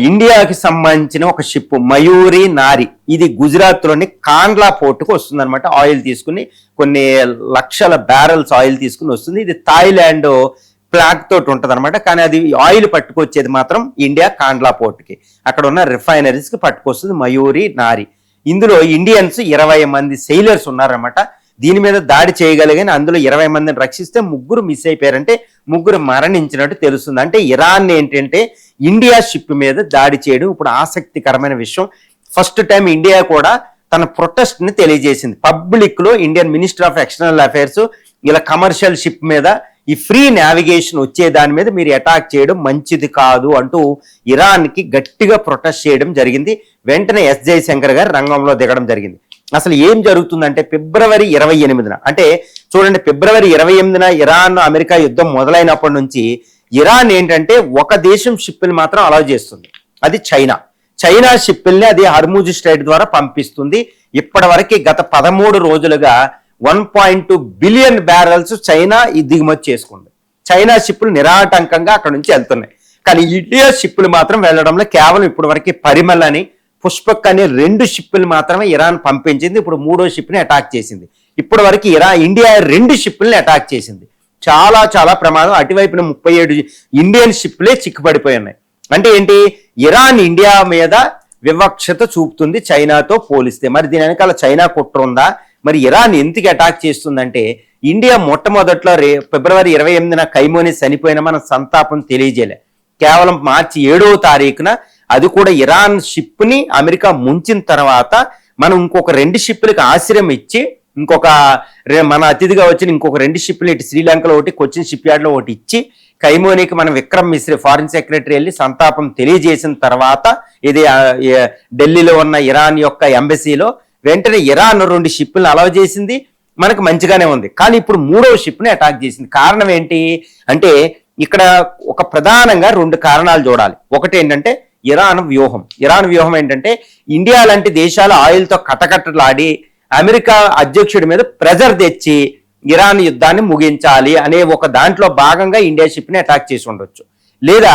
ఇండియాకి సంబంధించిన ఒక షిప్ మయూరి నారి, ఇది గుజరాత్ లోని కాండ్లా పోర్టుకు వస్తుంది అనమాట. ఆయిల్ తీసుకుని కొన్ని లక్షల బ్యారెల్స్ ఆయిల్ తీసుకుని వస్తుంది. ఇది థాయిలాండ్ ఫ్లాగ్ తోటి ఉంటది అనమాట. కానీ అది ఆయిల్ పట్టుకొచ్చేది మాత్రం ఇండియా కాండ్లా పోర్టుకి, అక్కడ ఉన్న రిఫైనరీస్ కి పట్టుకొస్తుంది మయూరి నారి. ఇందులో ఇండియన్స్ 20 మంది సెయిలర్స్ ఉన్నారన్నమాట. దీని మీద దాడి చేయగలిగిన అందులో 20 మందిని రక్షిస్తే 3 మిస్ అయిపోయారంటే 3 మరణించినట్టు తెలుస్తుంది. అంటే ఇరాన్ ఏంటంటే ఇండియా షిప్ మీద దాడి చేయడం ఇప్పుడు ఆసక్తికరమైన విషయం. ఫస్ట్ టైం ఇండియా కూడా తన ప్రొటెస్ట్ ని తెలియజేసింది పబ్లిక్ లో. Indian minister of external affairs ఇలా కమర్షియల్ షిప్ మీద ఈ ఫ్రీ నావిగేషన్ వచ్చే దాని మీద మీరు అటాక్ చేయడం మంచిది కాదు అంటూ ఇరాన్ కి గట్టిగా ప్రొటెస్ట్ చేయడం జరిగింది. వెంటనే ఎస్ జయశంకర్ గారు రంగంలో దిగడం జరిగింది. అసలు ఏం జరుగుతుందంటే ఫిబ్రవరి 28న, అంటే చూడండి ఫిబ్రవరి 28న ఇరాన్ అమెరికా యుద్ధం మొదలైనప్పటి నుంచి ఇరాన్ ఏంటంటే ఒక దేశం షిప్ని మాత్రం అలౌ చేస్తుంది, అది చైనా షిప్ని అది హర్ముజ్ స్ట్రైట్ ద్వారా పంపిస్తుంది. ఇప్పటి వరకు గత 13 రోజులుగా 1.2 బిలియన్ బ్యారెల్స్ చైనా ఈ దిగుమతి చేసుకుంది. చైనా షిప్లు నిరాటంకంగా అక్కడ నుంచి వెళ్తున్నాయి. కానీ ఇండియా షిప్లు మాత్రం వెళ్ళడంలో కేవలం ఇప్పటి వరకు పరిమళ అని పుష్పక్ అనే 2 షిప్లు మాత్రమే ఇరాన్ పంపించింది. ఇప్పుడు 3వ షిప్ని అటాక్ చేసింది. ఇప్పటి వరకు ఇండియా 2 షిప్లని అటాక్ చేసింది. చాలా ప్రమాదం. అటువైపున 37 ఇండియన్ షిప్లే చిక్కుపడిపోయి ఉన్నాయి. అంటే ఏంటి, ఇరాన్ ఇండియా మీద వివక్షత చూపుతుంది చైనాతో పోలిస్తే. మరి దీని వెనకాల చైనా కుట్ర ఉందా? మరి ఇరాన్ ఎందుకు అటాక్ చేస్తుందంటే ఇండియా మొట్టమొదట్లో ఫిబ్రవరి 28న ఖైమోని చనిపోయిన మన సంతాపం తెలియజేయలే. కేవలం మార్చి 7వ తారీఖున అది కూడా ఇరాన్ షిప్ ని అమెరికా ముంచిన తర్వాత మనం ఇంకొక 2 షిప్లకి ఆశ్రయం ఇచ్చి ఇంకొక మన అతిథిగా వచ్చిన ఇంకొక 2 షిప్లు ఇటు శ్రీలంకలో ఒకటి, కొచ్చిన్ షిప్ యార్డ్ లో ఒకటి ఇచ్చి ఖైమోనికి మనం విక్రమ్ మిశ్రీ ఫారిన్ సెక్రటరీ వెళ్ళి సంతాపం తెలియజేసిన తర్వాత ఇది ఢిల్లీలో ఉన్న ఇరాన్ యొక్క ఎంబసీలో వెంటనే ఇరాన్ 2 షిప్లను అలౌ చేసింది. మనకు మంచిగానే ఉంది. కానీ ఇప్పుడు 3వ షిప్ని అటాక్ చేసింది. కారణం ఏంటి అంటే ఇక్కడ ఒక ప్రధానంగా 2 కారణాలు చూడాలి. ఒకటి ఏంటంటే ఇరాన్ వ్యూహం ఏంటంటే ఇండియా లాంటి దేశాలు ఆయిల్తో కటకటలాడి అమెరికా అధ్యక్షుడి మీద ప్రెజర్ తెచ్చి ఇరాన్ యుద్ధాన్ని ముగించాలి అనే ఒక దాంట్లో భాగంగా ఇండియా షిప్ని అటాక్ చేసి ఉండొచ్చు, లేదా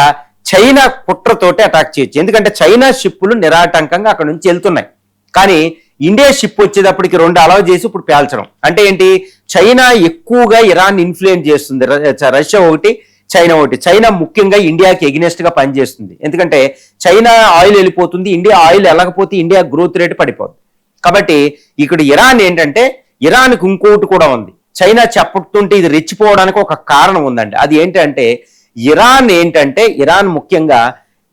చైనా కుట్రతోటి అటాక్ చేయొచ్చు. ఎందుకంటే చైనా షిప్పులు నిరాటంకంగా అక్కడ నుంచి వెళ్తున్నాయి. కానీ ఇండియా షిప్ వచ్చేటప్పటికి 2 అలౌ చేసి ఇప్పుడు పేల్చడం అంటే ఏంటి, చైనా ఎక్కువగా ఇరాన్ ఇన్ఫ్లుయెన్స్ చేస్తుంది. రష్యా ఒకటి, చైనా ఒకటి. చైనా ముఖ్యంగా ఇండియాకి ఎగ్నెస్ట్ గా పనిచేస్తుంది. ఎందుకంటే చైనా ఆయిల్ వెళ్ళిపోతుంది, ఇండియా ఆయిల్ వెళ్ళకపోతే ఇండియా గ్రోత్ రేట్ పడిపోతుంది. కాబట్టి ఇక్కడ ఇరాన్ ఏంటంటే ఇరాన్కి ఇంకోటి కూడా ఉంది. చైనా చెప్పుతుంటే ఇది రెచ్చిపోవడానికి ఒక కారణం ఉందండి. అది ఏంటంటే ఇరాన్ ముఖ్యంగా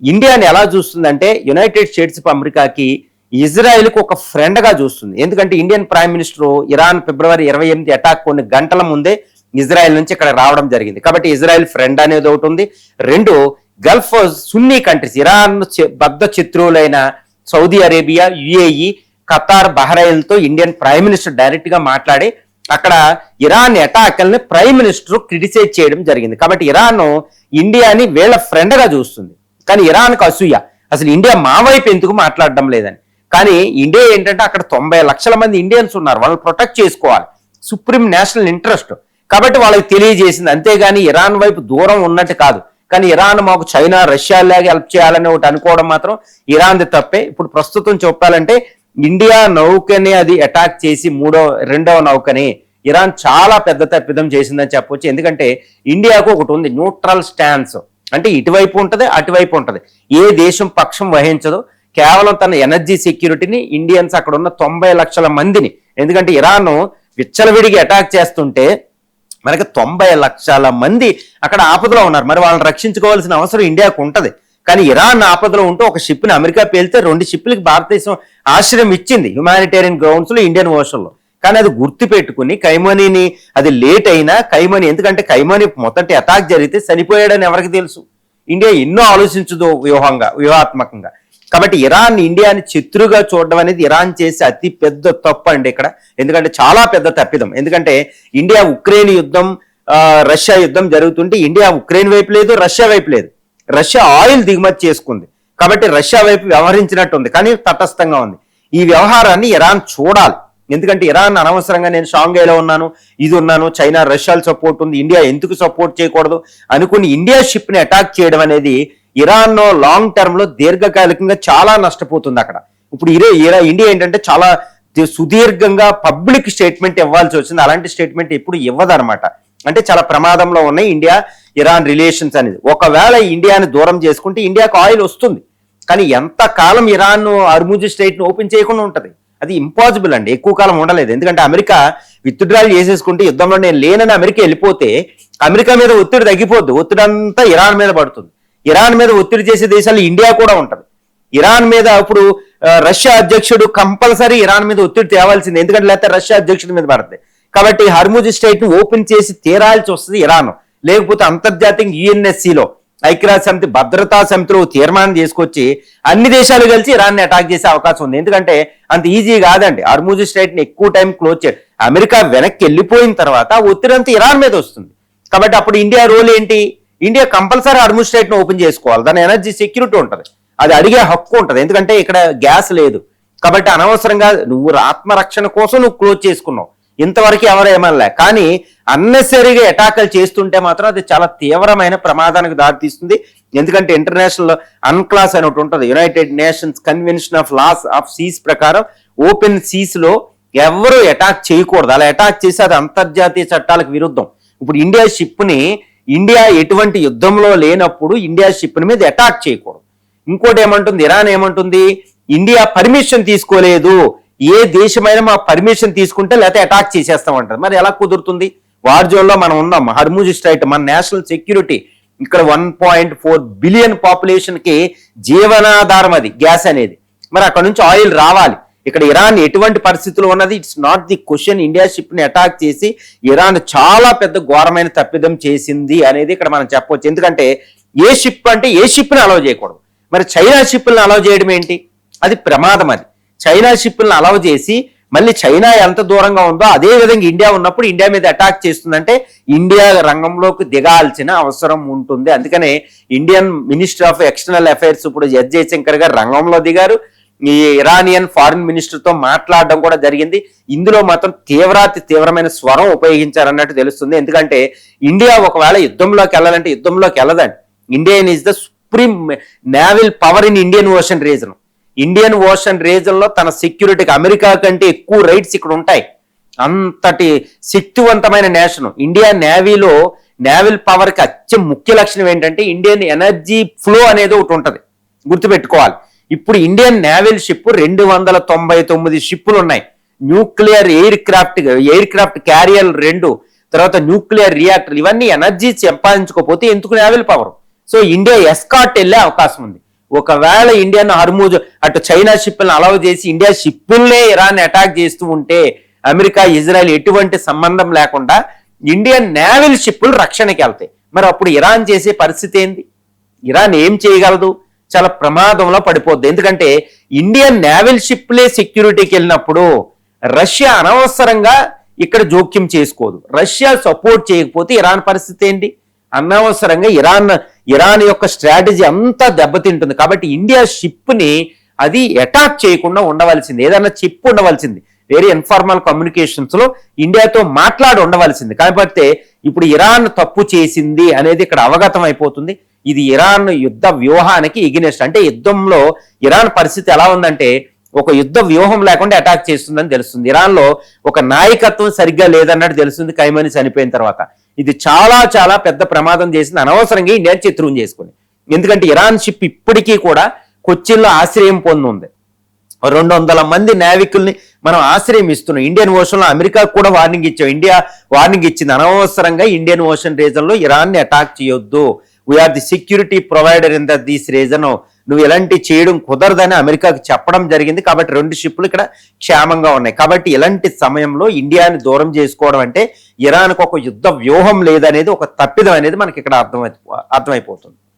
ఇండియాని ఎలా చూస్తుందంటే యునైటెడ్ స్టేట్స్ ఆఫ్ అమెరికాకి ఇజ్రాయెల్కి ఒక ఫ్రెండ్ గా చూస్తుంది. ఎందుకంటే ఇండియన్ ప్రైమ్ మినిస్టర్ ఇరాన్ ఫిబ్రవరి 28 అటాక్ కొన్ని గంటల ముందే ఇజ్రాయెల్ నుంచి ఇక్కడ రావడం జరిగింది. కాబట్టి ఇజ్రాయెల్ ఫ్రెండ్ అనేది ఒకటి ఉంది. 2 గల్ఫ్ సున్నీ కంట్రీస్ ఇరాన్ బద్ద శత్రువులైన సౌదీ అరేబియా, యుఏఈ, ఖతార్, బహ్రెయిన్తో ఇండియన్ ప్రైమ్ మినిస్టర్ డైరెక్ట్ గా మాట్లాడి అక్కడ ఇరాన్ అటాక్ని ప్రైమ్ మినిస్టర్ క్రిటిసైజ్ చేయడం జరిగింది. కాబట్టి ఇరాన్ ఇండియాని వీళ్ళ ఫ్రెండ్ గా చూస్తుంది. కానీ ఇరాన్కు అసూయ, అసలు ఇండియా మా వైపు ఎందుకు మాట్లాడడం లేదని. కానీ ఇండియా ఏంటంటే అక్కడ 90 లక్షల మంది ఇండియన్స్ ఉన్నారు, వాళ్ళని ప్రొటెక్ట్ చేసుకోవాలి, సుప్రీం నేషనల్ ఇంట్రెస్ట్. కాబట్టి వాళ్ళకి తెలియజేసింది. అంతేగాని ఇరాన్ వైపు దూరం ఉన్నట్టు కాదు. కానీ ఇరాన్ మాకు చైనా, రష్యా లాగా హెల్ప్ చేయాలని ఒకటి అనుకోవడం మాత్రం ఇరాన్ది తప్పే. ఇప్పుడు ప్రస్తుతం చెప్పాలంటే ఇండియా నౌకని అది అటాక్ చేసి 2వ నౌకని ఇరాన్ చాలా పెద్ద తప్పిదం చేసిందని చెప్పొచ్చు. ఎందుకంటే ఇండియాకు ఒకటి ఉంది, న్యూట్రల్ స్టాన్స్. అంటే ఇటువైపు ఉంటది, అటువైపు ఉంటది, ఏ దేశం పక్షం వహించదు. కేవలం తన ఎనర్జీ సెక్యూరిటీని ఇండియన్స్ అక్కడ ఉన్న 90 లక్షల మందిని, ఎందుకంటే ఇరాన్ విచ్చలవిడిగి అటాక్ చేస్తుంటే మనకి 90 లక్షల మంది అక్కడ ఆపదలో ఉన్నారు. మరి వాళ్ళని రక్షించుకోవాల్సిన అవసరం ఇండియాకు ఉంటది. కానీ ఇరాన్ ఆపదలో ఉంటూ ఒక షిప్ని అమెరికా పేలితే 2 షిప్లకి భారతదేశం ఆశ్రయం ఇచ్చింది హ్యుమానిటేరియన్ గ్రౌండ్స్ లో, ఇండియన్ ఓషన్ లో. కానీ అది గుర్తు పెట్టుకుని ఖైమోనీని అది లేట్ అయినా ఖైమోనీ, ఎందుకంటే ఖైమోనీ మొదటి అటాక్ జరిగితే చనిపోయాడని ఎవరికి తెలుసు. ఇండియా ఎన్నో ఆలోచించదు వ్యూహాత్మకంగా. కాబట్టి ఇరాన్ ఇండియాని శత్రుగా చూడడం అనేది ఇరాన్ చేసే అతి పెద్ద తప్పు అండి ఇక్కడ. ఎందుకంటే చాలా పెద్ద తప్పిదం. ఎందుకంటే ఇండియా ఉక్రెయిన్ యుద్ధం, రష్యా యుద్ధం జరుగుతుంటే ఇండియా ఉక్రెయిన్ వైపు లేదు, రష్యా వైపు లేదు. రష్యా ఆయిల్ దిగుమతి చేసుకుంది కాబట్టి రష్యా వైపు వ్యవహరించినట్టు ఉంది, కానీ తటస్థంగా ఉంది. ఈ వ్యవహారాన్ని ఇరాన్ చూడాలి. ఎందుకంటే ఇరాన్ అనవసరంగా నేను షాంఘైలో ఉన్నాను, ఇది ఉన్నాను, చైనా రష్యాలు సపోర్ట్ ఉంది, ఇండియా ఎందుకు సపోర్ట్ చేయకూడదు అనుకుని ఇండియా షిప్ ని అటాక్ చేయడం అనేది ఇరాన్ లాంగ్ టర్మ్ లో దీర్ఘకాలికంగా చాలా నష్టపోతుంది అక్కడ. ఇప్పుడు ఇండియా ఏంటంటే చాలా సుదీర్ఘంగా పబ్లిక్ స్టేట్మెంట్ ఇవ్వాల్సి వచ్చింది. అలాంటి స్టేట్మెంట్ ఎప్పుడు ఇవ్వదన్నమాట. అంటే చాలా ప్రమాదంలో ఉన్నాయి ఇండియా ఇరాన్ రిలేషన్స్ అనేది. ఒకవేళ ఇండియాని దూరం చేసుకుంటే ఇండియాకు ఆయిల్ వస్తుంది, కానీ ఎంత కాలం ఇరాన్ హర్ముజ్ స్ట్రైట్ ను ఓపెన్ చేయకుండా ఉంటది? అది ఇంపాసిబుల్ అండి, ఎక్కువ కాలం ఉండలేదు. ఎందుకంటే అమెరికా విత్డ్రాల్ చేసేసుకుంటే యుద్ధంలో నేను లేనని అమెరికా వెళ్ళిపోతే అమెరికా మీద ఒత్తిడి తగ్గిపోద్ది, ఒత్తిడి అంతా ఇరాన్ మీద పడుతుంది. ఇరాన్ మీద ఒత్తిడి చేసే దేశాలు ఇండియా కూడా ఉంటది. ఇరాన్ మీద ఇప్పుడు రష్యా అధ్యక్షుడు కంపల్సరీ ఇరాన్ మీద ఒత్తిడి తేవాల్సింది, ఎందుకంటే లేకపోతే రష్యా అధ్యక్షుడి మీద పడుతుంది. కాబట్టి హర్ముజ్ స్ట్రైట్ ను ఓపెన్ చేసి తీరాల్సి వస్తుంది ఇరాన్. లేకపోతే అంతర్జాతీయ యుఎన్ఎస్సిలో ఐక్యరాజ్య సమితి భద్రతా సమితిలో తీర్మానం చేసుకొచ్చి అన్ని దేశాలు కలిసి ఇరాన్ ని అటాక్ చేసే అవకాశం ఉంది. ఎందుకంటే అంత ఈజీ కాదండి హర్ముజ్ స్ట్రైట్ ని ఎక్కువ టైం క్లోజ్ చేయడం. అమెరికా వెనక్కి వెళ్ళిపోయిన తర్వాత ఒత్తిడి అంతా ఇరాన్ మీద వస్తుంది. కాబట్టి అప్పుడు ఇండియా రోల్ ఏంటి? ఇండియా కంపల్సరీ హర్ముజ్ స్ట్రైట్ ను ఓపెన్ చేసుకోవాలి, దాని ఎనర్జీ సెక్యూరిటీ ఉంటుంది, అది అడిగే హక్కు ఉంటుంది. ఎందుకంటే ఇక్కడ గ్యాస్ లేదు కాబట్టి అనవసరంగా నువ్వు ఆత్మరక్షణ కోసం నువ్వు క్లోజ్ చేసుకున్నావు, ఇంతవరకు ఎవరేమనలే. కానీ అన్నెసరీగా అటాకులు చేస్తుంటే మాత్రం అది చాలా తీవ్రమైన ప్రమాదానికి దారితీస్తుంది. ఎందుకంటే ఇంటర్నేషనల్ అన్క్లాస్ అని ఒకటి ఉంటుంది, United Nations convention of laws of seas ప్రకారం ఓపెన్ సీస్ లో ఎవరు అటాక్ చేయకూడదు. అలా అటాక్ చేసి అది అంతర్జాతీయ చట్టాలకు విరుద్ధం. ఇప్పుడు ఇండియా షిప్ ని ఇండియా ఎటువంటి యుద్ధంలో లేనప్పుడు ఇండియా షిప్ మీద అటాక్ చేయకూడదు. ఇంకోటి ఏమంటుంది ఇరాన్, ఏమంటుంది ఇండియా పర్మిషన్ తీసుకోలేదు, ఏ దేశమైనా మా పర్మిషన్ తీసుకుంటే లేకపోతే అటాక్ చేసేస్తామంటారు. మరి ఎలా కుదురుతుంది? వార్ జోన్ లో మనం ఉన్నాం, హర్ముజ్ స్ట్రైట్ మన నేషనల్ సెక్యూరిటీ, ఇక్కడ 1.4 బిలియన్ పాపులేషన్ కి జీవనాధారం అది గ్యాస్ అనేది. మరి అక్కడ నుంచి ఆయిల్ రావాలి. ఇక్కడ ఇరాన్ ఎటువంటి పరిస్థితుల్లో ఉన్నది, it's not the question. India ship ని అటాక్ చేసి ఇరాన్ చాలా పెద్ద ఘోరమైన తప్పిదం చేసింది అనేది ఇక్కడ మనం చెప్పవచ్చు. ఎందుకంటే ఏ షిప్ అంటే ఏ షిప్ ని అలౌ చేయకూడదు. మరి చైనా షిప్లను అలౌ చేయడం ఏంటి? అది ప్రమాదం. అది చైనా షిప్లను అలౌ చేసి మళ్ళీ చైనా ఎంత దూరంగా ఉందో అదే విధంగా ఇండియా ఉన్నప్పుడు ఇండియా మీద అటాక్ చేస్తుందంటే ఇండియా రంగంలోకి దిగాల్సిన అవసరం ఉంటుంది. అందుకనే Indian minister of external affairs ఇప్పుడు ఎస్ జయశంకర్ గారు రంగంలో దిగారు. ఈ ఇరానియన్ ఫారిన్ మినిస్టర్ తో మాట్లాడడం కూడా జరిగింది. ఇందులో మాత్రం తీవ్రమైన స్వరం ఉపయోగించారన్నట్టు తెలుస్తుంది. ఎందుకంటే ఇండియా ఒకవేళ యుద్ధంలోకి వెళ్ళాలంటే యుద్ధంలోకి వెళ్ళదండి. Indian is the supreme naval power in Indian ocean region. Indian ocean region లో తన సెక్యూరిటీకి అమెరికా కంటే ఎక్కువ రైట్స్ ఇక్కడ ఉంటాయి. అంతటి శక్తివంతమైన నేషన్ ఇండియా. నేవీలో నేవల్ పవర్ కి అత్యంత ముఖ్య లక్షణం ఏంటంటే ఇండియన్ ఎనర్జీ ఫ్లో అనేది ఒకటి ఉంటది, గుర్తుపెట్టుకోవాలి. ఇప్పుడు ఇండియన్ నేవల్ షిప్ 299 షిప్పులు ఉన్నాయి. న్యూక్లియర్ ఎయిర్ క్రాఫ్ట్ క్యారియర్ 2, తర్వాత న్యూక్లియర్ రియాక్టర్, ఇవన్నీ ఎనర్జీ సంపాదించుకోకపోతే ఎందుకు naval power? So India escort వెళ్లే అవకాశం ఉంది. ఒకవేళ ఇండియన్ హర్ముజ్ అటు చైనా షిప్పులను అలౌ చేసి ఇండియా షిప్పుల్నే ఇరాన్ అటాక్ చేస్తూ ఉంటే అమెరికా ఇజ్రాయెల్ ఎటువంటి సంబంధం లేకుండా ఇండియన్ నేవల్ షిప్పులు రక్షణకి వెళ్తాయి. మరి అప్పుడు ఇరాన్ చేసే పరిస్థితి ఏంది? ఇరాన్ ఏం చేయగలదు? చాలా ప్రమాదంలో పడిపోద్ది. ఎందుకంటే ఇండియన్ నేవల్ షిప్లే సెక్యూరిటీకి వెళ్ళినప్పుడు రష్యా అనవసరంగా ఇక్కడ జోక్యం చేసుకోదు. రష్యా సపోర్ట్ చేయకపోతే ఇరాన్ పరిస్థితి ఏంటి? అనవసరంగా ఇరాన్ యొక్క స్ట్రాటజీ అంతా దెబ్బతింటుంది. కాబట్టి ఇండియా షిప్ ని అది అటాక్ చేయకుండా ఉండవలసింది, ఏదైనా చిప్ ఉండవలసింది, వేరే ఇన్ఫార్మల్ కమ్యూనికేషన్స్ లో ఇండియాతో మాట్లాడి ఉండవలసింది. కాబట్టి ఇప్పుడు ఇరాన్ తప్పు చేసింది అనేది ఇక్కడ అవగతం అయిపోతుంది. ఇది ఇరాన్ యుద్ధ వ్యూహానికి ఎగినెస్ట్. అంటే యుద్ధంలో ఇరాన్ పరిస్థితి ఎలా ఉందంటే ఒక యుద్ధ వ్యూహం లేకుండా అటాక్ చేస్తుందని తెలుస్తుంది. ఇరాన్ లో ఒక నాయకత్వం సరిగ్గా లేదన్నట్టు తెలుస్తుంది ఖైమనీ చనిపోయిన తర్వాత. ఇది చాలా పెద్ద ప్రమాదం చేసింది అనవసరంగా ఇండియా చిత్రం చేసుకుని. ఎందుకంటే ఇరాన్ షిప్ ఇప్పటికీ కూడా కొచ్చిన్లో ఆశ్రయం పొందుంది. 200 మంది నావికుల్ని మనం ఆశ్రయం ఇస్తున్నాం. ఇండియన్ ఓషన్ లో అమెరికా కూడా వార్నింగ్ ఇచ్చాం, ఇండియా వార్నింగ్ ఇచ్చింది, అనవసరంగా ఇండియన్ ఓషన్ రీజన్ లో ఇరాన్ ని అటాక్ చేయొద్దు, we're the security provider in this region, నువ్వు ఇలాంటి చేయడం కుదరదని అమెరికాకి చెప్పడం జరిగింది. కాబట్టి 2 షిప్లు ఇక్కడ క్షేమంగా ఉన్నాయి. కాబట్టి ఇలాంటి సమయంలో ఇండియాని దూరం చేసుకోవడం అంటే ఇరాన్కు ఒక యుద్ధ వ్యూహం లేదనేది, ఒక తప్పిదం అనేది మనకి ఇక్కడ అర్థమైపోతుంది.